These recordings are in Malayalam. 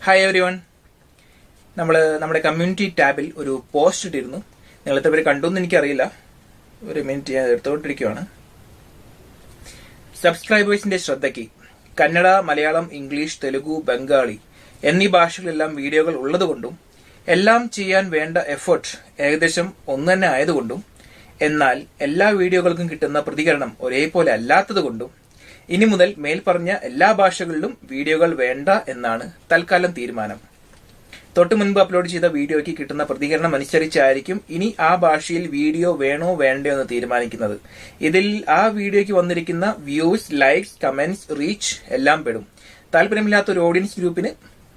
Hi every one. നമ്മുടെ കമ്മ്യൂണിറ്റി ടാബിൽ ഒരു പോസ്റ്റ് ഇട്ടിരുന്നു. നിങ്ങൾ എത്ര പേര് കണ്ടു എന്ന് എനിക്കറിയില്ല. ഒരു മിനിറ്റ്, ഞാൻ എടുത്തുകൊണ്ടിരിക്കുകയാണ്. സബ്സ്ക്രൈബേഴ്സിന്റെ ശ്രദ്ധയ്ക്ക് കന്നഡ, മലയാളം, ഇംഗ്ലീഷ്, തെലുഗു, ബംഗാളി എന്നീ ഭാഷകളിലെല്ലാം വീഡിയോകൾ ഉള്ളതുകൊണ്ടും എല്ലാം ചെയ്യാൻ വേണ്ട എഫേർട്ട് ഏകദേശം ഒന്ന് തന്നെ ആയതുകൊണ്ടും എന്നാൽ എല്ലാ വീഡിയോകൾക്കും കിട്ടുന്ന പ്രതികരണം ഒരേപോലെ അല്ലാത്തതുകൊണ്ടും ഇനി മുതൽ മേൽപ്പറഞ്ഞ എല്ലാ ഭാഷകളിലും വീഡിയോകൾ വേണ്ട എന്നാണ് തൽക്കാലം തീരുമാനം. തൊട്ടു മുൻപ് അപ്ലോഡ് ചെയ്ത വീഡിയോയ്ക്ക് കിട്ടുന്ന പ്രതികരണം അനുസരിച്ചായിരിക്കും ഇനി ആ ഭാഷയിൽ വീഡിയോ വേണോ വേണ്ടയോ എന്ന് തീരുമാനിക്കുന്നത്. ഇതിൽ ആ വീഡിയോയ്ക്ക് വന്നിരിക്കുന്ന വ്യൂസ്, ലൈക്സ്, കമന്റ്സ്, റീച്ച് എല്ലാം പെടും. താല്പര്യമില്ലാത്ത ഒരു ഓഡിയൻസ് ഗ്രൂപ്പിന്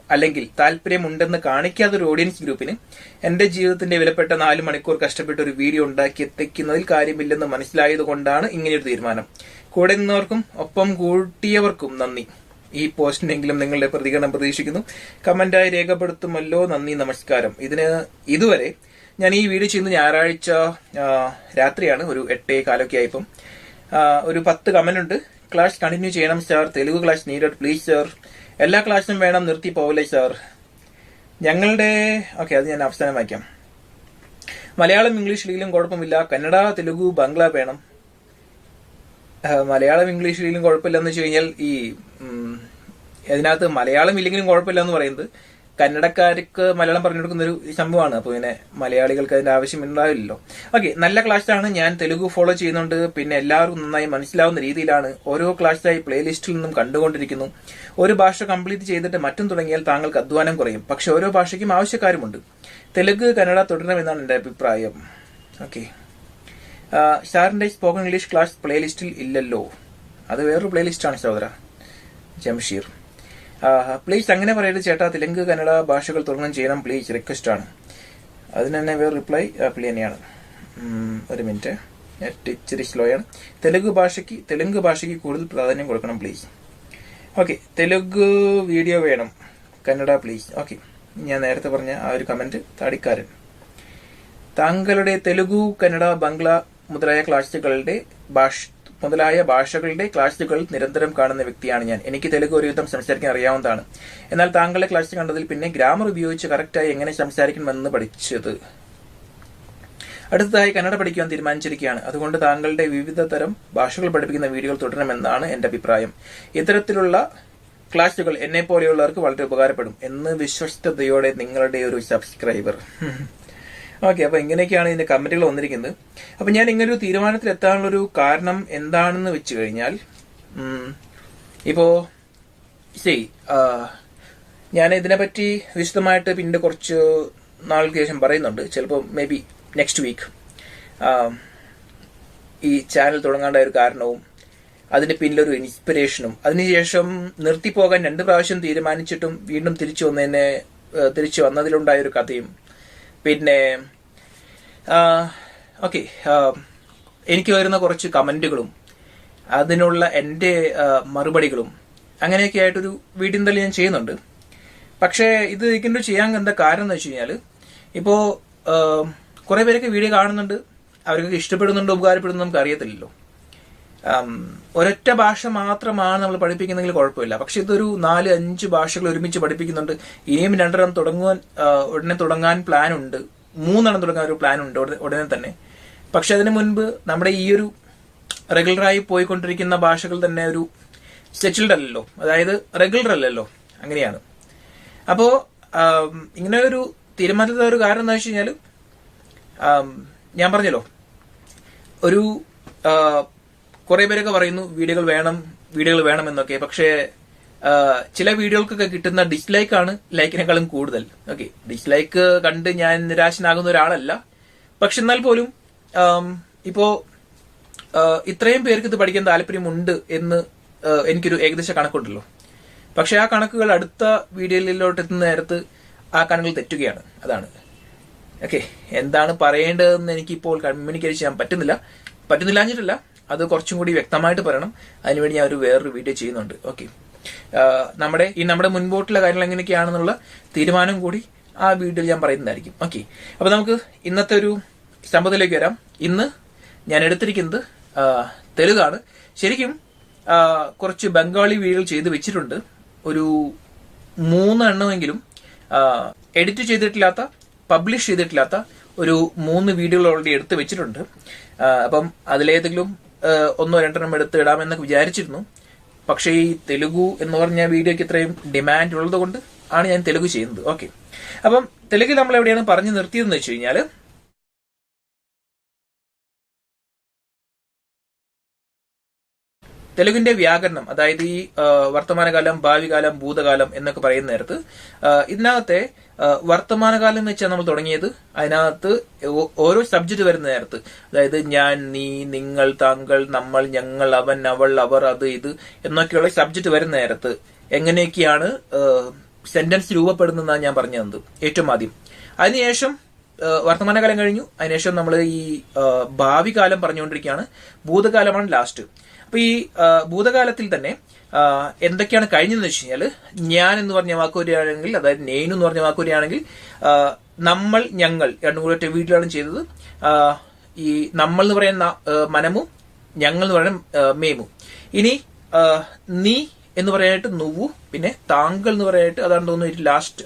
അല്ലെങ്കിൽ താല്പര്യമുണ്ടെന്ന് കാണിക്കാത്ത ഒരു ഓഡിയൻസ് ഗ്രൂപ്പിന് എന്റെ ജീവിതത്തിന്റെ വിലപ്പെട്ട 4 മണിക്കൂർ കഷ്ടപ്പെട്ട് ഒരു വീഡിയോ ഉണ്ടാക്കി എത്തിക്കുന്നതിൽ കാര്യമില്ലെന്ന് മനസ്സിലായതുകൊണ്ടാണ് ഇങ്ങനെയൊരു തീരുമാനം. കൂടെ നിന്നവർക്കും ഒപ്പം കൂട്ടിയവർക്കും നന്ദി. ഈ പോസ്റ്റിനെങ്കിലും നിങ്ങളുടെ പ്രതികരണം പ്രതീക്ഷിക്കുന്നു. കമന്റായി രേഖപ്പെടുത്തുമല്ലോ. നന്ദി, നമസ്കാരം. ഇതുവരെ ഞാൻ ഈ വീഡിയോ ചെയ്യുന്ന ഞായറാഴ്ച രാത്രിയാണ്. ഒരു 8:15 ആയപ്പം ഒരു 10 കമന്റ് ഉണ്ട്. ക്ലാസ് കണ്ടിന്യൂ ചെയ്യണം sir. Telugu class needed please sir. എല്ലാ ക്ലാസ്സിനും വേണം, നിർത്തി പോവില്ലേ സാർ. ഞങ്ങളുടെ അത് ഞാൻ അവസാനം വായിക്കാം. മലയാളം ഇംഗ്ലീഷിലും കുഴപ്പമില്ല. കന്നഡ, തെലുഗു, ബംഗ്ല വേണം. മലയാളം ഇംഗ്ലീഷിലും കുഴപ്പമില്ലെന്ന് വെച്ച് കഴിഞ്ഞാൽ അതിനകത്ത് മലയാളം ഇല്ലെങ്കിലും കുഴപ്പമില്ല എന്ന് പറയുന്നത് കന്നഡക്കാർക്ക് മലയാളം പറഞ്ഞു കൊടുക്കുന്ന ഒരു സംഭവമാണ്. അപ്പൊ പിന്നെ മലയാളികൾക്ക് അതിന്റെ ആവശ്യം ഉണ്ടാവില്ലല്ലോ. നല്ല ക്ലാസ്സാണ്. ഞാൻ തെലുഗു ഫോളോ ചെയ്യുന്നുണ്ട്. പിന്നെ എല്ലാവർക്കും നന്നായി മനസ്സിലാവുന്ന രീതിയിലാണ് ഓരോ ക്ലാസ്സായി പ്ലേലിസ്റ്റിൽ നിന്നും കണ്ടുകൊണ്ടിരിക്കുന്നു. ഒരു ഭാഷ കംപ്ലീറ്റ് ചെയ്തിട്ട് മറ്റും തുടങ്ങിയാൽ താങ്കൾക്ക് അധ്വാനം കുറയും. പക്ഷെ ഓരോ ഭാഷയ്ക്കും ആവശ്യക്കാരുമുണ്ട്. തെലുഗ്, കന്നഡ തുടരണമെന്നാണ് എന്റെ അഭിപ്രായം. സാറിന്റെ സ്പോക്കൺ ഇംഗ്ലീഷ് ക്ലാസ് പ്ലേലിസ്റ്റിൽ ഇല്ലല്ലോ. അത് വേറൊരു പ്ലേലിസ്റ്റാണ് സഹോദര. ജംഷീർ, പ്ലീസ് അങ്ങനെ പറയരുത് ചേട്ടാ. തെലുങ്ക്, കന്നഡ ഭാഷകൾ തുടങ്ങാൻ ചെയ്യണം പ്ലീസ്, റിക്വസ്റ്റ് ആണ്. അതിന് തന്നെ വേറെ റിപ്ലൈ പുള്ളി തന്നെയാണ്. ഒരു മിനിറ്റ്, നെറ്റ് ഇച്ചിരി സ്ലോ ആണ്. തെലുങ്ക് ഭാഷയ്ക്ക് കൂടുതൽ പ്രാധാന്യം കൊടുക്കണം പ്ലീസ്. തെലുങ്ക് വീഡിയോ വേണം. കന്നഡ പ്ലീസ്. ഞാൻ നേരത്തെ പറഞ്ഞ ആ ഒരു കമന്റ് താടിക്കാരൻ. താങ്കളുടെ തെലുഗു, കന്നഡ, ബംഗ്ല മുതലായ ഭാഷകളുടെ ക്ലാസുകൾ നിരന്തരം കാണുന്ന വ്യക്തിയാണ് ഞാൻ. എനിക്ക് തെലുഗു ഒരുവിധം സംസാരിക്കാൻ അറിയാവുന്നതാണ്. എന്നാൽ താങ്കളുടെ ക്ലാസ് കണ്ടതിൽ പിന്നെ ഗ്രാമർ ഉപയോഗിച്ച് കറക്റ്റായി എങ്ങനെ സംസാരിക്കണമെന്ന് പഠിച്ചത്. അടുത്തതായി കന്നഡ പഠിക്കുവാൻ തീരുമാനിച്ചിരിക്കുകയാണ്. അതുകൊണ്ട് താങ്കളുടെ വിവിധ തരം ഭാഷകൾ പഠിപ്പിക്കുന്ന വീഡിയോകൾ തുടരണമെന്നാണ് എന്റെ അഭിപ്രായം. ഇത്തരത്തിലുള്ള ക്ലാസുകൾ എന്നെ പോലെയുള്ളവർക്ക് വളരെ ഉപകാരപ്പെടും എന്ന് വിശ്വസ്തയോടെ നിങ്ങളുടെ ഒരു സബ്സ്ക്രൈബർ. അപ്പൊ ഇങ്ങനെയൊക്കെയാണ് ഇതിന്റെ കമന്റുകൾ വന്നിരിക്കുന്നത്. അപ്പൊ ഞാൻ ഇങ്ങനൊരു തീരുമാനത്തിൽ എത്താനുള്ളൊരു കാരണം എന്താണെന്ന് വെച്ച് കഴിഞ്ഞാൽ, ഇപ്പോ ഞാൻ ഇതിനെപ്പറ്റി വിശദമായിട്ട് പിന്നീട് കുറച്ച് നാൾക്ക് ശേഷം പറയുന്നുണ്ട്. ചിലപ്പോൾ മേ ബി നെക്സ്റ്റ് വീക്ക് ഈ ചാനൽ തുടങ്ങാണ്ടായ ഒരു കാരണവും അതിന്റെ പിന്നിലൊരു ഇൻസ്പിറേഷനും അതിനുശേഷം നിർത്തിപ്പോകാൻ 2 പ്രാവശ്യം തീരുമാനിച്ചിട്ടും വീണ്ടും തിരിച്ചു വന്നതിലുണ്ടായൊരു കഥയും പിന്നെ എനിക്ക് വരുന്ന കുറച്ച് കമന്റുകളും അതിനുള്ള എന്റെ മറുപടികളും അങ്ങനെയൊക്കെ ആയിട്ടൊരു വീഡിയോ എന്തായാലും ഞാൻ ചെയ്യുന്നുണ്ട്. പക്ഷേ ഇത് ഇങ്ങനെ ചെയ്യാൻ എന്താ കാരണം എന്ന് വെച്ച് കഴിഞ്ഞാല്, ഇപ്പോ കുറെ പേരൊക്കെ വീഡിയോ കാണുന്നുണ്ട്, അവർക്കൊക്കെ ഇഷ്ടപ്പെടുന്നുണ്ടോ ഉപകാരപ്പെടുന്നു നമുക്ക് അറിയത്തില്ലല്ലോ. ഒരൊറ്റ ഭാഷ മാത്രമാണ് നമ്മൾ പഠിപ്പിക്കുന്നെങ്കിൽ കുഴപ്പമില്ല. പക്ഷെ ഇതൊരു 4-5 ഭാഷകൾ ഒരുമിച്ച് പഠിപ്പിക്കുന്നുണ്ട്. ഇനിയും 2 ഉടനെ തുടങ്ങാൻ പ്ലാൻ ഉണ്ട്. 3 തുടങ്ങാൻ ഒരു പ്ലാൻ ഉണ്ട് ഉടനെ തന്നെ. പക്ഷെ അതിനു മുൻപ് നമ്മുടെ ഈ ഒരു റെഗുലറായി പോയിക്കൊണ്ടിരിക്കുന്ന ഭാഷകൾ തന്നെ ഒരു സെറ്റിൽഡ് അല്ലല്ലോ, അതായത് റെഗുലർ അല്ലല്ലോ. അങ്ങനെയാണ്. അപ്പോ ഇങ്ങനെ ഒരു തീരുമാനത്തിലെ ഒരു കാരണം എന്താ വെച്ച് കഴിഞ്ഞാല്, ഞാൻ പറഞ്ഞല്ലോ, ഒരു കുറെ പേരൊക്കെ പറയുന്നു വീഡിയോകൾ വേണം എന്നൊക്കെ. പക്ഷേ ചില വീഡിയോകൾക്കൊക്കെ കിട്ടുന്ന ഡിസ്ലൈക്കാണ് ലൈക്കിനേക്കാളും കൂടുതൽ. ഡിസ്ലൈക്ക് കണ്ട് ഞാൻ നിരാശനാകുന്ന ഒരാളല്ല. പക്ഷെ എന്നാൽ പോലും ഇപ്പോ ഇത്രയും പേർക്ക് ഇത് പഠിക്കാൻ താല്പര്യമുണ്ട് എന്ന് എനിക്കൊരു ഏകദേശ കണക്കുണ്ടല്ലോ. പക്ഷെ ആ കണക്കുകൾ അടുത്ത വീഡിയോയിലോട്ട് എത്തുന്ന നേരത്ത് ആ കണക്കുകൾ തെറ്റുകയാണ്. അതാണ് എന്താണ് പറയേണ്ടതെന്ന് എനിക്കിപ്പോൾ കമ്മ്യൂണിക്കേറ്റ് ചെയ്യാൻ പറ്റുന്നില്ലാഞ്ഞിട്ടില്ല. അത് കുറച്ചും കൂടി വ്യക്തമായിട്ട് പറയണം. അതിനുവേണ്ടി ഞാൻ വേറൊരു വീഡിയോ ചെയ്യുന്നുണ്ട്. നമ്മുടെ മുൻപോട്ടുള്ള കാര്യങ്ങൾ എങ്ങനെയൊക്കെയാണെന്നുള്ള തീരുമാനം കൂടി ആ വീഡിയോയിൽ ഞാൻ പറയുന്നതായിരിക്കും. അപ്പൊ നമുക്ക് ഇന്നത്തെ ഒരു സംഭവത്തിലേക്ക് വരാം. ഇന്ന് ഞാൻ എടുത്തിരിക്കുന്നത് തെലുഗാണ്. ശരിക്കും കുറച്ച് ബംഗാളി വീഡിയോകൾ ചെയ്ത് വെച്ചിട്ടുണ്ട്. ഒരു 3 എണ്ണമെങ്കിലും എഡിറ്റ് ചെയ്തിട്ടില്ലാത്ത, പബ്ലിഷ് ചെയ്തിട്ടില്ലാത്ത ഒരു 3 വീഡിയോകൾ ഓൾറെഡി എടുത്ത് വെച്ചിട്ടുണ്ട്. അപ്പം അതിലേതെങ്കിലും 1-2 എടുത്ത് ഇടാമെന്നൊക്കെ വിചാരിച്ചിരുന്നു. പക്ഷേ ഈ തെലുഗു എന്ന് പറഞ്ഞ വീഡിയോക്ക് ഇത്രയും ഡിമാൻഡ് ഉള്ളത് കൊണ്ട് ആണ് ഞാൻ തെലുഗു ചെയ്യുന്നത്. ഓക്കെ, അപ്പം തെലുഗിൽ നമ്മൾ എവിടെയാണ് പറഞ്ഞു നിർത്തിയതെന്ന് വെച്ച് കഴിഞ്ഞാൽ, തെലുഗിന്റെ വ്യാകരണം, അതായത് ഈ വർത്തമാനകാലം, ഭാവികാലം, ഭൂതകാലം എന്നൊക്കെ പറയുന്ന നേരത്ത് ഇതിനകത്തെ വർത്തമാനകാലം എന്ന് വെച്ചാൽ നമ്മൾ തുടങ്ങിയത്, അതിനകത്ത് ഓരോ സബ്ജക്ട് വരുന്ന നേരത്ത്, അതായത് ഞാൻ, നീ, നിങ്ങൾ, താങ്കൾ, നമ്മൾ, ഞങ്ങൾ, അവൻ, അവൾ, അവർ, അത്, ഇത് എന്നൊക്കെയുള്ള സബ്ജക്ട് വരുന്ന നേരത്ത് എങ്ങനെയൊക്കെയാണ് സെന്റൻസ് രൂപപ്പെടുന്നതെന്നാണ് ഞാൻ പറഞ്ഞു തന്നത് ഏറ്റവും ആദ്യം. അതിനുശേഷം വർത്തമാനകാലം കഴിഞ്ഞു, അതിനുശേഷം നമ്മൾ ഈ ഭാവി കാലം പറഞ്ഞുകൊണ്ടിരിക്കുകയാണ്, ഭൂതകാലമാണ് ലാസ്റ്റ്. അപ്പൊ ഈ ഭൂതകാലത്തിൽ തന്നെ എന്തൊക്കെയാണ് കഴിഞ്ഞതെന്ന് വെച്ച് കഴിഞ്ഞാൽ, ഞാൻ എന്ന് പറഞ്ഞ വാക്ക് വരികയാണെങ്കിൽ, അതായത് നെയ്നു എന്ന് പറഞ്ഞ വാക്ക് വരികയാണെങ്കിൽ, നമ്മൾ, ഞങ്ങൾ രണ്ടും കൂടെ ഒറ്റ വീട്ടിലാണ് ചെയ്തത്. ഈ നമ്മൾ എന്ന് പറയുന്ന മനമും ഞങ്ങൾ എന്ന് പറയുന്ന മേമും. ഇനി നീ എന്ന് പറയാനായിട്ട് നുവു, പിന്നെ താങ്കൾ എന്ന് പറയാനായിട്ട്, അതാണ് തോന്നുന്നു ലാസ്റ്റ്,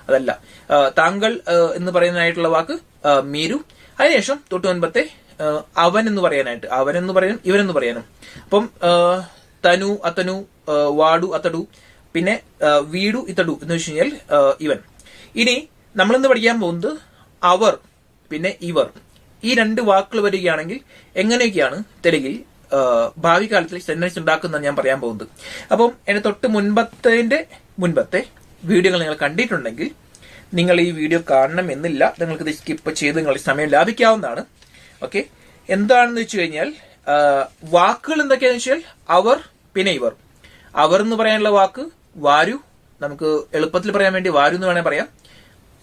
അതല്ല താങ്കൾ എന്ന് പറയുന്നതായിട്ടുള്ള വാക്ക് മീരു. അതിനുശേഷം തൊട്ട് മുൻപത്തെ അവൻ എന്ന് പറയാനായിട്ട്, അവൻ എന്ന് പറയാനും ഇവനെന്ന് പറയാനും. അപ്പം തനു, അത്തനു, വാടു, അത്തടു, പിന്നെ വീടു, ഇത്തടു എന്ന് വെച്ച് കഴിഞ്ഞാൽ ഇവൻ. ഇനി നമ്മളിന്ന് പഠിക്കാൻ പോകുന്നത് അവർ, പിന്നെ ഇവർ, ഈ 2 വാക്കുകൾ വരികയാണെങ്കിൽ എങ്ങനെയൊക്കെയാണ് തെലുങ്കിൽ ഭാവി കാലത്തിൽ സെന്റൻസ് ഉണ്ടാക്കുന്ന ഞാൻ പറയാൻ പോകുന്നത്. അപ്പം എന്നെ തൊട്ട് മുൻപത്തെ വീഡിയോകൾ നിങ്ങൾ കണ്ടിട്ടുണ്ടെങ്കിൽ നിങ്ങൾ ഈ വീഡിയോ കാണണം എന്നില്ല, നിങ്ങൾക്ക് ഇത് സ്കിപ്പ് ചെയ്ത് നിങ്ങളുടെ സമയം ലാഭിക്കാവുന്നതാണ്. ഓക്കെ, എന്താണെന്ന് വെച്ച് കഴിഞ്ഞാൽ വാക്കുകൾ എന്തൊക്കെയാണെന്ന് വെച്ചാൽ അവർ, പിന്നെ ഇവർ. അവർ എന്ന് പറയാനുള്ള വാക്ക് വാരു, നമുക്ക് എളുപ്പത്തിൽ പറയാൻ വേണ്ടി വാരു എന്ന് വേണേൽ പറയാം.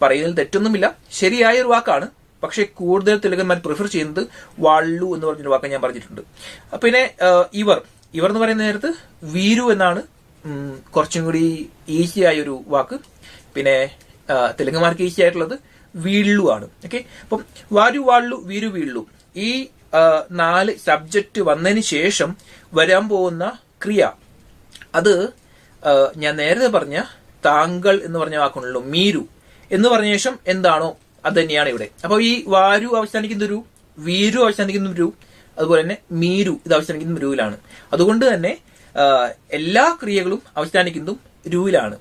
പറയുന്നതിൽ തെറ്റൊന്നുമില്ല, ശരിയായ ഒരു വാക്കാണ്. പക്ഷെ കൂടുതൽ തെലുങ്കന്മാർ പ്രിഫർ ചെയ്യുന്നത് വാള്ളു എന്ന് പറഞ്ഞൊരു വാക്ക് ഞാൻ പറഞ്ഞിട്ടുണ്ട്. പിന്നെ ഇവർ എന്ന് പറയുന്ന നേരത്ത് വീരു എന്നാണ് കുറച്ചും കൂടി ഈസി ആയ ഒരു വാക്ക്. പിന്നെ തെലുങ്കന്മാർക്ക് ഈസി ആയിട്ടുള്ളത് വീള്ളു ആണ്. ഓക്കെ, അപ്പം വാരു, വാള്ളു, വീരു, വീള്ളു, ഈ 4 സബ്ജക്റ്റ് വന്നതിന് ശേഷം വരാൻ പോകുന്ന ക്രിയ, അത് ഞാൻ നേരത്തെ പറഞ്ഞ താങ്കൾ എന്ന് പറഞ്ഞ വാക്കുണ്ടല്ലോ, മീരു എന്ന് പറഞ്ഞ ശേഷം എന്താണോ അത് തന്നെയാണ് ഇവിടെ. അപ്പൊ ഈ വാരു അവസാനിക്കുന്ന ഒരു, വീരു അവസാനിക്കുന്ന ഒരു, അതുപോലെ തന്നെ മീരു ഇത് അവസാനിക്കുന്ന രൂവിലാണ്. അതുകൊണ്ട് തന്നെ എല്ലാ ക്രിയകളും അവസാനിക്കുന്നതും രൂവിലാണ്.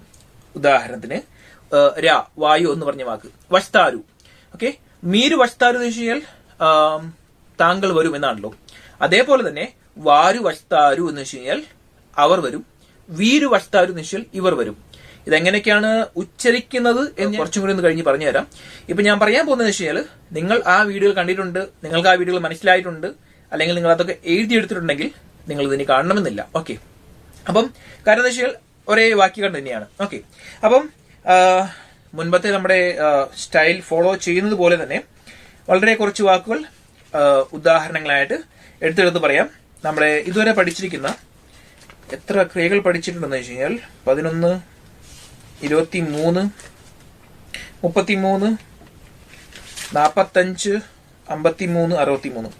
ഉദാഹരണത്തിന് രാ, വായു എന്ന് പറഞ്ഞ വാക്ക്, വസ്താരു. ഓക്കെ, മീരു വസ്താരു എന്ന് വെച്ച് കഴിഞ്ഞാൽ താങ്കൾ വരും എന്നാണല്ലോ. അതേപോലെ തന്നെ വാരു വസ്താരു എന്ന് വെച്ച് കഴിഞ്ഞാൽ അവർ വരും, വീരു വസ്താരു എന്ന് വെച്ചാൽ ഇവർ വരും. ഇതെങ്ങനെയൊക്കെയാണ് ഉച്ചരിക്കുന്നത് എന്ന് കുറച്ചും കൂടി ഒന്ന് കഴിഞ്ഞ് പറഞ്ഞുതരാം. ഇപ്പൊ ഞാൻ പറയാൻ പോകുന്നത് വെച്ച് കഴിഞ്ഞാൽ, നിങ്ങൾ ആ വീഡിയോ കണ്ടിട്ടുണ്ട്, നിങ്ങൾക്ക് ആ വീഡിയോ മനസ്സിലായിട്ടുണ്ട്, അല്ലെങ്കിൽ നിങ്ങൾ അതൊക്കെ എഴുതിയെടുത്തിട്ടുണ്ടെങ്കിൽ നിങ്ങൾ ഇതിന് കാണണമെന്നില്ല. ഓക്കെ, അപ്പം കാരണം എന്താ വെച്ചാൽ ഒരേ വാക്യങ്ങൾ തന്നെയാണ്. ഓക്കെ, അപ്പം മുൻപത്തെ നമ്മുടെ സ്റ്റൈൽ ഫോളോ ചെയ്യുന്നത് പോലെ തന്നെ വളരെ കുറച്ച് വാക്കുകൾ ഉദാഹരണങ്ങളായിട്ട് എടുത്തെടുത്ത് പറയാം. നമ്മുടെ ഇതുവരെ പഠിച്ചിരിക്കുന്ന എത്ര ക്രിയകൾ പഠിച്ചിട്ടുണ്ടെന്ന് വെച്ച് കഴിഞ്ഞാൽ 11, 23, 33, 45, 53, 63.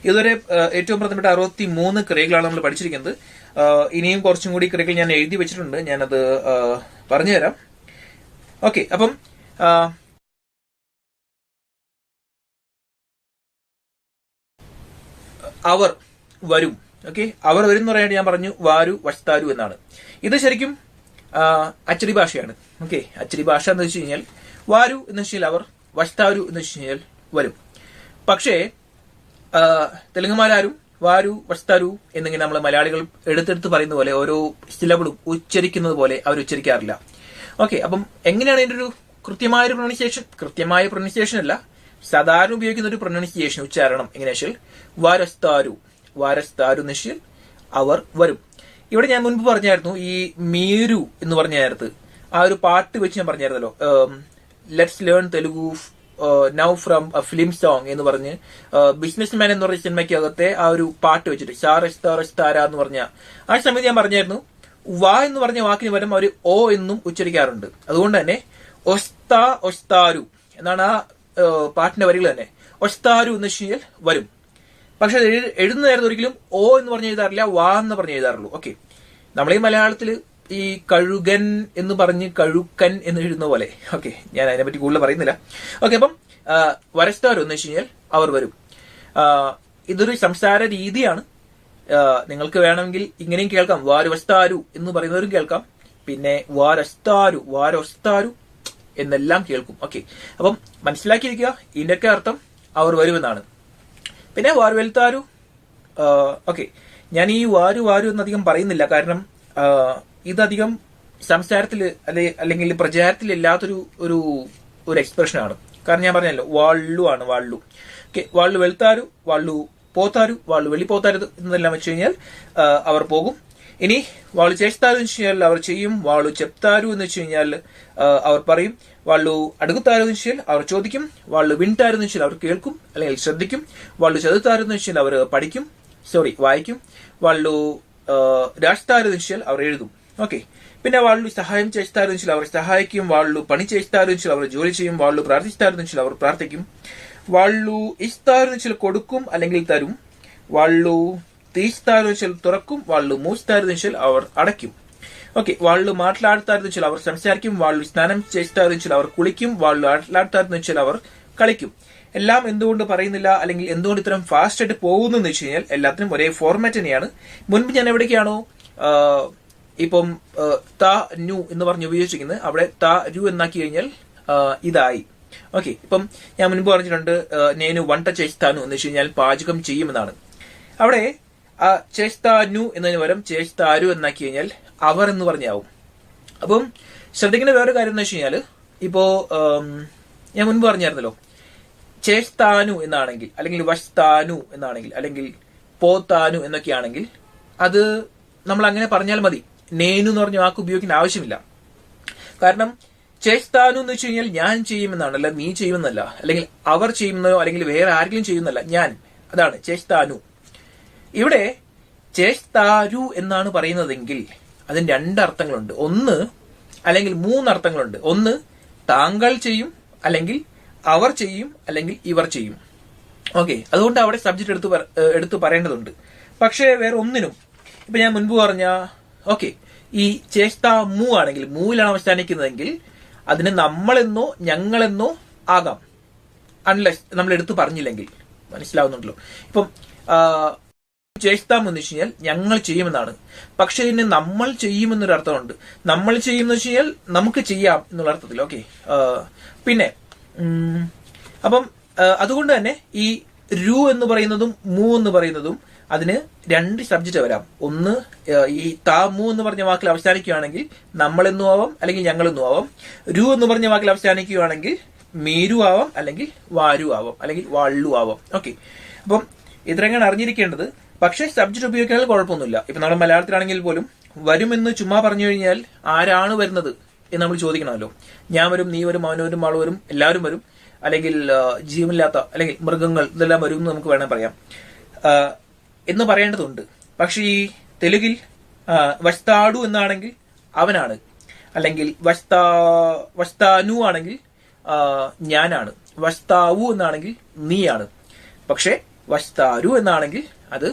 ഇതുവരെ ഏറ്റവും പ്രധാനപ്പെട്ട 63 ക്രിയകളാണ് നമ്മൾ പഠിച്ചിരിക്കുന്നത്. ഇനിയും കുറച്ചും കൂടി ക്രിയകൾ ഞാൻ എഴുതി വെച്ചിട്ടുണ്ട്, ഞാനത് പറഞ്ഞുതരാം. ഓക്കെ, അപ്പം അവർ വരും. ഓക്കെ, അവർ വരും എന്ന് പറയാനായിട്ട് ഞാൻ പറഞ്ഞു വാരു വസ്താരു എന്നാണ്. ഇത് ശരിക്കും അച്ചടി ഭാഷയാണ്. ഓക്കെ, അച്ചടി ഭാഷ എന്ന് വെച്ച് കഴിഞ്ഞാൽ വാരു എന്ന് വെച്ച് കഴിഞ്ഞാൽ അവർ, വസ്താരു എന്ന് വെച്ച് കഴിഞ്ഞാൽ വരും. പക്ഷേ തെലുങ്കുമാരും വാരു വസ്താരു എന്നിങ്ങനെ നമ്മൾ മലയാളികൾ എടുത്തെടുത്ത് പറയുന്ന പോലെ ഓരോ സിലബിളും ഉച്ചരിക്കുന്നത് പോലെ അവർ ഉച്ചരിക്കാറില്ല. ഓക്കെ, അപ്പം എങ്ങനെയാണ് ഇതിന്റെ ഒരു കൃത്യമായ പ്രൊനൗൺസിയേഷൻ അല്ല, സാധാരണ ഉപയോഗിക്കുന്ന ഒരു പ്രൊനൗൺസിയേഷൻ, ഉച്ചാരണം എങ്ങനെയാ വെച്ചാൽ വാരസ്താരു എന്ന് വെച്ചാൽ അവർ വരും. ഇവിടെ ഞാൻ മുൻപ് പറഞ്ഞായിരുന്നു ഈ മീരു എന്ന് പറഞ്ഞ നേരത്ത് ആ ഒരു പാട്ട് വെച്ച് ഞാൻ പറഞ്ഞായിരുന്നല്ലോ, let's learn Telugu now from a film song എന്ന് പറഞ്ഞ് ബിസിനസ് മാൻ എന്ന് പറഞ്ഞ സിനിമയ്ക്കകത്തെ ആ ഒരു പാട്ട് വെച്ചിട്ട് ഷാറസ്താര എന്ന് പറഞ്ഞ ആ സമയത്ത് ഞാൻ പറഞ്ഞായിരുന്നു വാ എന്ന് പറഞ്ഞ വാക്കിന് പകരം അവർ ഓ എന്നും ഉച്ചരിക്കാറുണ്ട്. അതുകൊണ്ട് തന്നെ ഒസ്താരു എന്നാണ് ആ പാട്ടിന്റെ വരികൾ തന്നെ. ഒസ്താരു എന്ന് വെച്ച് കഴിഞ്ഞാൽ വരും. പക്ഷെ എഴുതുന്ന നേരത്തെ ഒരിക്കലും ഓ എന്ന് പറഞ്ഞ് എഴുതാറില്ല, വാ എന്ന് പറഞ്ഞ് എഴുതാറുള്ളൂ. ഓക്കെ, നമ്മൾ ഈ മലയാളത്തിൽ ഈ കഴുകൻ എന്ന് പറഞ്ഞ് കഴുക്കൻ എന്ന് എഴുതുന്ന പോലെ. ഓക്കെ, ഞാൻ അതിനെപ്പറ്റി കൂടുതൽ പറയുന്നില്ല. ഓക്കെ, അപ്പം വരസ്താരു എന്ന് വെച്ച് കഴിഞ്ഞാൽ അവർ വരും. ഇതൊരു സംസാര രീതിയാണ്. നിങ്ങൾക്ക് വേണമെങ്കിൽ ഇങ്ങനെയും കേൾക്കാം, വാരുവസ്താരു എന്ന് പറയുന്നവരും കേൾക്കാം, പിന്നെ വാരൊസ്താരു എന്നെല്ലാം കേൾക്കും. ഓക്കെ, അപ്പം മനസ്സിലാക്കിയിരിക്കുക, ഇതിന്റെയൊക്കെ അർത്ഥം അവർ വരുമെന്നാണ്. പിന്നെ വാരുവെൽത്താരു. ഓക്കെ, ഞാൻ ഈ വാരു എന്നധികം പറയുന്നില്ല, കാരണം ഇതധികം സംസാരത്തിൽ അല്ലെങ്കിൽ പ്രചാരത്തിൽ ഇല്ലാത്തൊരു ഒരു എക്സ്പ്രഷനാണ്. കാരണം ഞാൻ പറഞ്ഞല്ലോ, വാള്ളു ആണ്, വാള്ളു. ഓക്കെ, വാള്ളു വെളുത്താരു, വാള്ളു പോത്താരു, വാള്ളു വെള്ളിപ്പോത്താരു എന്നെല്ലാം വെച്ച് കഴിഞ്ഞാൽ അവർ പോകും. ഇനി വാളു ചേസ്താരു എന്ന് വെച്ച് കഴിഞ്ഞാൽ അവർ ചെയ്യും. വാളു ചെപ്താരു എന്ന് വെച്ച് കഴിഞ്ഞാൽ അവർ പറയും. വാളു അടുക്കുത്താരു എന്ന് വെച്ചാൽ അവർ ചോദിക്കും. വാളു വിൺതാരു എന്ന് വെച്ചാൽ അവർ കേൾക്കും അല്ലെങ്കിൽ ശ്രദ്ധിക്കും. വാളു ചതുത്താരു എന്ന് വെച്ചാൽ അവർ വായിക്കും. വാളു രാഷ്താരു എന്ന് വെച്ചാൽ അവർ എഴുതും. ഓക്കെ, പിന്നെ വാളു സഹായം ചേസ്താരു എന്ന് വെച്ചാൽ അവർ സഹായിക്കും. വാളു പണി ചേസ്താരു എന്ന് വെച്ചാൽ അവർ ജോലി ചെയ്യും. വാളു പ്രാർത്ഥിച്ചാരു എന്ന് വെച്ചാൽ അവർ പ്രാർത്ഥിക്കും. വാളു ഇസ്താരു എന്ന് വെച്ചാൽ കൊടുക്കും അല്ലെങ്കിൽ തരും. വാളു തീസ്താരു എന്ന് വെച്ചാൽ തുറക്കും. വാളു മൂസ്താരു എന്ന് വെച്ചാൽ അവർ അടയ്ക്കും. ഓക്കെ, വാളു മാట్లాടുത്താരു എന്ന് വെച്ചാൽ അവർ സംസാരിക്കും. വാളു സ്നാനം ചേസ്താരു എന്ന് വെച്ചാൽ അവർ കുളിക്കും. വാളു ആట్లాടുത്താരു എന്ന് വെച്ചാൽ അവർ കളിക്കും. എല്ലാം എന്തുകൊണ്ട് പറയുന്നില്ല അല്ലെങ്കിൽ എന്തുകൊണ്ട് ഇത്രയും ഫാസ്റ്റ് ആയിട്ട് പോകുന്നു എന്ന് വെച്ച് കഴിഞ്ഞാൽ എല്ലാത്തിനും ഒരേ ഫോർമാറ്റ് തന്നെയാണ്. മുൻപ് ഞാൻ എവിടേക്കാണോ ഇപ്പം ത ന്യൂ എന്ന് പറഞ്ഞ് ഉപയോഗിച്ചിരിക്കുന്നത്, അവിടെ ത രു എന്നാക്കി കഴിഞ്ഞാൽ ഇതായി. ഓക്കെ, ഇപ്പം ഞാൻ മുൻപ് പറഞ്ഞിട്ടുണ്ട്, നേനു വണ്ട ചേസ്താനു എന്ന് വെച്ച് കഴിഞ്ഞാൽ പാചകം ചെയ്യുമെന്നാണ്. അവിടെ ചേസ്താനു എന്നതിന് പകരം ചേസ്താരു എന്നാക്കി കഴിഞ്ഞാൽ അവർ എന്ന് പറഞ്ഞാവും. അപ്പം ശ്രദ്ധിക്കേണ്ട വേറൊരു കാര്യം എന്ന് വെച്ച് കഴിഞ്ഞാൽ, ഇപ്പോ ഞാൻ മുൻപ് പറഞ്ഞായിരുന്നല്ലോ, ചേസ്താനു എന്നാണെങ്കിൽ അല്ലെങ്കിൽ വസ്താനു എന്നാണെങ്കിൽ അല്ലെങ്കിൽ പോത്താനു എന്നൊക്കെയാണെങ്കിൽ അത് നമ്മൾ അങ്ങനെ പറഞ്ഞാൽ മതി. നേനു എന്ന് പറഞ്ഞ വാക്ക് ഉപയോഗിക്കേണ്ട ആവശ്യമില്ല. കാരണം ചേസ്താനു എന്ന് വെച്ച് കഴിഞ്ഞാൽ ഞാൻ ചെയ്യുമെന്നാണ്, അല്ല നീ ചെയ്യുമെന്നല്ല, അല്ലെങ്കിൽ അവർ ചെയ്യുന്നതോ അല്ലെങ്കിൽ വേറെ ആരെങ്കിലും ചെയ്യുന്നല്ല, ഞാൻ. അതാണ് ചേസ്താനു. ഇവിടെ ചേസ്താരു എന്നാണ് പറയുന്നതെങ്കിൽ അതിന് രണ്ടർത്ഥങ്ങളുണ്ട്. ഒന്ന് അല്ലെങ്കിൽ മൂന്നർത്ഥങ്ങളുണ്ട്. ഒന്ന്, താങ്കൾ ചെയ്യും, അല്ലെങ്കിൽ അവർ ചെയ്യും, അല്ലെങ്കിൽ ഇവർ ചെയ്യും. ഓക്കെ, അതുകൊണ്ട് അവിടെ സബ്ജക്ട് എടുത്ത് പറയേണ്ടതുണ്ട്. പക്ഷേ വേറെ ഒന്നിനും, ഇപ്പൊ ഞാൻ മുൻപ് പറഞ്ഞ ഓക്കെ, ഈ ചേസ്താ മൂ ആണെങ്കിൽ, മൂവിലാണ് അവസാനിക്കുന്നതെങ്കിൽ അതിന് നമ്മളെന്നോ ഞങ്ങളെന്നോ ആകാം, അൺലെസ് നമ്മൾ എടുത്തു പറഞ്ഞില്ലെങ്കിൽ. മനസ്സിലാവുന്നുണ്ടല്ലോ? ഇപ്പം ചേസ്താം എന്ന് വെച്ച് കഴിഞ്ഞാൽ ഞങ്ങൾ ചെയ്യുമെന്നാണ്. പക്ഷെ ഇതിന് നമ്മൾ ചെയ്യുമെന്നൊരു അർത്ഥമുണ്ട്. നമ്മൾ ചെയ്യുമെന്ന് വെച്ച് കഴിഞ്ഞാൽ നമുക്ക് ചെയ്യാം എന്നുള്ള അർത്ഥത്തിൽ. ഓക്കെ, പിന്നെ അപ്പം അതുകൊണ്ട് തന്നെ ഈ രു എന്ന് പറയുന്നതും മൂ എന്ന് പറയുന്നതും അതിന് രണ്ട് സബ്ജക്റ്റ് വരാം. ഒന്ന്, ഈ താ മൂ എന്ന് പറഞ്ഞ വാക്കിൽ അവസാനിക്കുകയാണെങ്കിൽ നമ്മളെന്നും ആവാം അല്ലെങ്കിൽ ഞങ്ങളെന്നും ആവാം. രു എന്ന് പറഞ്ഞ വാക്കിൽ അവസാനിക്കുകയാണെങ്കിൽ മീരു ആവാം അല്ലെങ്കിൽ വാരു ആവാം അല്ലെങ്കിൽ വാള്ളു ആവാം. ഓക്കെ, അപ്പം ഇത്രയാണ് അറിഞ്ഞിരിക്കേണ്ടത്. പക്ഷെ സബ്ജക്റ്റ് ഉപയോഗിക്കാൻ കുഴപ്പമൊന്നുമില്ല. ഇപ്പൊ നമ്മൾ മലയാളത്തിലാണെങ്കിൽ പോലും വരുമെന്ന് ചുമ്മാ പറഞ്ഞു കഴിഞ്ഞാൽ ആരാണ് വരുന്നത് എന്ന് നമ്മൾ ചോദിക്കണമല്ലോ. ഞാൻ വരും, നീ വരും, അവൻ വരും, ആൾ വരും, എല്ലാവരും വരും, അല്ലെങ്കിൽ ജീവനില്ലാത്ത അല്ലെങ്കിൽ മൃഗങ്ങൾ ഇതെല്ലാം വരും എന്ന് നമുക്ക് വേണമെങ്കിൽ പറയാം എന്ന് പറയേണ്ടതുണ്ട്. പക്ഷെ ഈ തെലുങ്കിൽ വസ്താഡു എന്നാണെങ്കിൽ അവനാണ്, അല്ലെങ്കിൽ വസ്താനു ആണെങ്കിൽ ഞാനാണ്, വസ്താവു എന്നാണെങ്കിൽ നീയാണ്. പക്ഷെ വസ്താരു എന്നാണെങ്കിൽ അത്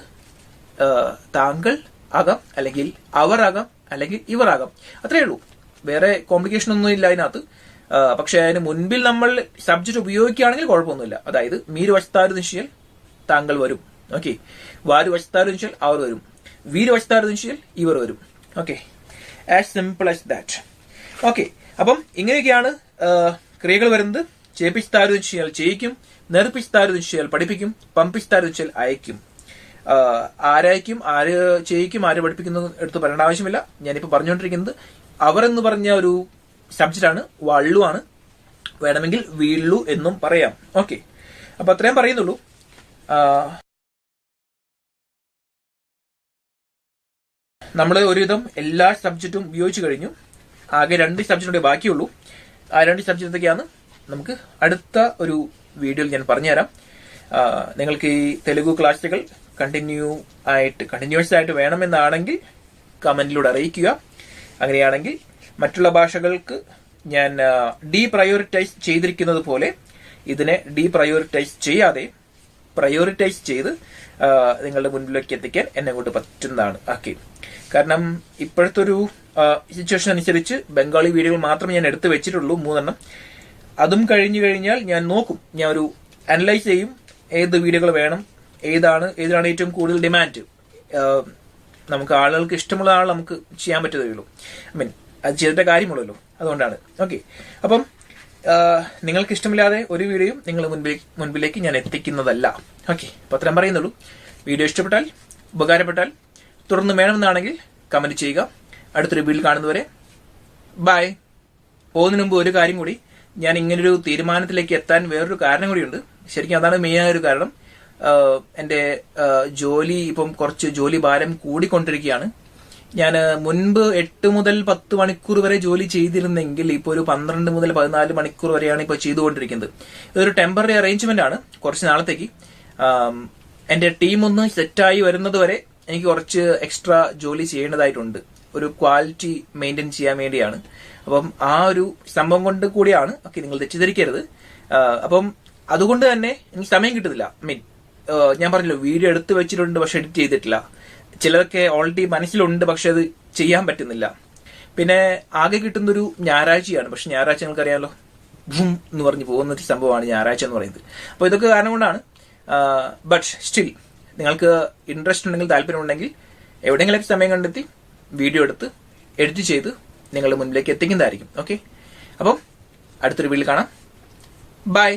താങ്കൾ ആകാം, അല്ലെങ്കിൽ അവർ ആകാം, അല്ലെങ്കിൽ ഇവർ ആകാം. അത്രയേ ഉള്ളൂ, വേറെ കോംപ്ലിക്കേഷൻ ഒന്നും ഇല്ല അതിനകത്ത്. പക്ഷെ അതിന് മുൻപിൽ നമ്മൾ സബ്ജക്റ്റ് ഉപയോഗിക്കുകയാണെങ്കിൽ കുഴപ്പമൊന്നുമില്ല. അതായത് മീര് വസ്താരു എന്ന് വെച്ചാൽ താങ്കൾ വരും. ഓക്കെ, വാരു വസ്താരു എന്ന് വെച്ചാൽ അവർ വരും, വീര് വസ്താരു എന്ന് വെച്ചാൽ ഇവർ വരും. Okay, as simple as that. Okay, അപ്പം ഇങ്ങനെയൊക്കെയാണ് ക്രിയകൾ വരുന്നത്. ചേപ്പിസ്താരു എന്ന് വെച്ചാൽ ചെയ്യിക്കും, നെറുപ്പിസ്താരു എന്ന് വെച്ചാൽ പഠിപ്പിക്കും, പമ്പിസ്താരു എന്ന് വെച്ചാൽ അയക്കും. ആരയക്കും, ആര് ചെയ്യിക്കും, ആര് പഠിപ്പിക്കുന്നു എടുത്ത് പറയേണ്ട ആവശ്യമില്ല. ഞാനിപ്പോ പറഞ്ഞുകൊണ്ടിരിക്കുന്നത് അവർ എന്ന് പറഞ്ഞ ഒരു സബ്ജക്റ്റ് ആണ്, വള്ളു ആണ്. വേണമെങ്കിൽ വീള്ളു എന്നും പറയാം. ഓക്കെ, അപ്പൊ അത്രയും പറയുന്നുള്ളൂ. നമ്മൾ ഒരുവിധം എല്ലാ സബ്ജക്റ്റും ഉപയോഗിച്ചു കഴിഞ്ഞു. ആകെ 2 സബ്ജക്റ്റിന്റെ ബാക്കിയുള്ളൂ. ആ 2 സബ്ജക്റ്റ് എന്തൊക്കെയാണ് നമുക്ക് അടുത്ത ഒരു വീഡിയോയിൽ ഞാൻ പറഞ്ഞുതരാം. നിങ്ങൾക്ക് ഈ തെലുഗു ക്ലാസുകൾ കണ്ടിന്യൂസ് ആയിട്ട് വേണമെന്നാണെങ്കിൽ കമന്റിലൂടെ അറിയിക്കുക. അങ്ങനെയാണെങ്കിൽ മറ്റുള്ള ഭാഷകൾക്ക് ഞാൻ ഡീപ്രയോറിറ്റൈസ് ചെയ്തിരിക്കുന്നത് പോലെ ഇതിനെ ഡീപ്രയോറിറ്റൈസ് ചെയ്യാതെ പ്രയോറിറ്റൈസ് ചെയ്ത് നിങ്ങളുടെ മുൻപിലേക്ക് എത്തിക്കാൻ എന്നെ കൊണ്ട് പറ്റുന്നതാണ്. ഓക്കെ, കാരണം ഇപ്പോഴത്തെ ഒരു സിറ്റുവേഷൻ അനുസരിച്ച് ബംഗാളി വീഡിയോകൾ മാത്രമേ ഞാൻ എടുത്തു വെച്ചിട്ടുള്ളൂ, 3 അതും കഴിഞ്ഞു കഴിഞ്ഞാൽ ഞാൻ നോക്കും, ഞാൻ ഒരു അനലൈസ് ചെയ്യും ഏത് വീഡിയോകൾ വേണം, ഏതാണ് ഏറ്റവും കൂടുതൽ ഡിമാൻഡ്, നമുക്ക് ആളുകൾക്ക് ഇഷ്ടമുള്ള ആൾ നമുക്ക് ചെയ്യാൻ പറ്റുകയുള്ളൂ. അത് ചെയ്തിട്ട കാര്യമുള്ളല്ലോ, അതുകൊണ്ടാണ്. ഓക്കെ, അപ്പം നിങ്ങൾക്ക് ഇഷ്ടമില്ലാതെ ഒരു വീഡിയോയും നിങ്ങൾ മുൻപിലേക്ക് ഞാൻ എത്തിക്കുന്നതല്ല. ഓക്കെ, അപ്പോൾ അത്രയും പറയുന്നുള്ളൂ. വീഡിയോ ഇഷ്ടപ്പെട്ടാൽ, ഉപകാരപ്പെട്ടാൽ തുടർന്ന് വേണമെന്നാണെങ്കിൽ കമന്റ് ചെയ്യുക. അടുത്തൊരു വീഡിയോയിൽ കാണുന്നവരെ ബൈ. പോകുന്നതിന് മുമ്പ് ഒരു കാര്യം കൂടി, ഞാൻ ഇങ്ങനൊരു തീരുമാനത്തിലേക്ക് എത്താൻ വേറൊരു കാരണം കൂടിയുണ്ട്. ശരിക്കും അതാണ് മെയിനായ ഒരു കാരണം. എന്റെ ജോലി ഇപ്പം കുറച്ച് ജോലി ഭാരം കൂടിക്കൊണ്ടിരിക്കുകയാണ്. ഞാൻ മുൻപ് 8 മുതൽ 10 മണിക്കൂർ വരെ ജോലി ചെയ്തിരുന്നെങ്കിൽ ഇപ്പോൾ ഒരു 12 മുതൽ 14 മണിക്കൂർ വരെയാണ് ഇപ്പോൾ ചെയ്തുകൊണ്ടിരിക്കുന്നത്. ഇതൊരു ടെമ്പററി അറേഞ്ച്മെന്റ് ആണ്, കുറച്ച് നാളത്തേക്ക്. എന്റെ ടീം ഒന്ന് സെറ്റായി വരുന്നത് വരെ എനിക്ക് കുറച്ച് എക്സ്ട്രാ ജോലി ചെയ്യേണ്ടതായിട്ടുണ്ട്, ഒരു ക്വാളിറ്റി മെയിൻറ്റെയിൻ ചെയ്യാൻ വേണ്ടിയാണ്. അപ്പം ആ ഒരു സംഭവം കൊണ്ട് കൂടിയാണ്. ഓക്കെ, നിങ്ങൾ തെറ്റിദ്ധരിക്കരുത്. അപ്പം അതുകൊണ്ട് തന്നെ എനിക്ക് സമയം കിട്ടുന്നില്ല. ഞാൻ പറഞ്ഞല്ലോ, വീഡിയോ എടുത്തു വെച്ചിട്ടുണ്ട് പക്ഷെ എഡിറ്റ് ചെയ്തിട്ടില്ല. ചിലതൊക്കെ ഓൾറെഡി മനസ്സിലുണ്ട് പക്ഷെ അത് ചെയ്യാൻ പറ്റുന്നില്ല. പിന്നെ ആകെ കിട്ടുന്നൊരു ഞായറാഴ്ചയാണ്. പക്ഷെ ഞായറാഴ്ച നിങ്ങൾക്കറിയാമല്ലോ, ഭൂം എന്ന് പറഞ്ഞു പോകുന്ന ഒരു സംഭവമാണ് ഞായറാഴ്ച എന്ന് പറയുന്നത്. അപ്പോൾ ഇതൊക്കെ കാരണം കൊണ്ടാണ്. ബട്ട് സ്റ്റിൽ നിങ്ങൾക്ക് ഇൻട്രസ്റ്റ് ഉണ്ടെങ്കിൽ, താല്പര്യമുണ്ടെങ്കിൽ എവിടെയെങ്കിലും സമയം കണ്ടെത്തി വീഡിയോ എടുത്ത് എഡിറ്റ് ചെയ്ത് നിങ്ങളുടെ മുന്നിലേക്ക് എത്തിക്കുന്നതായിരിക്കും. ഓക്കെ, അപ്പം അടുത്തൊരു വീഡിയോയിൽ കാണാം. ബൈ.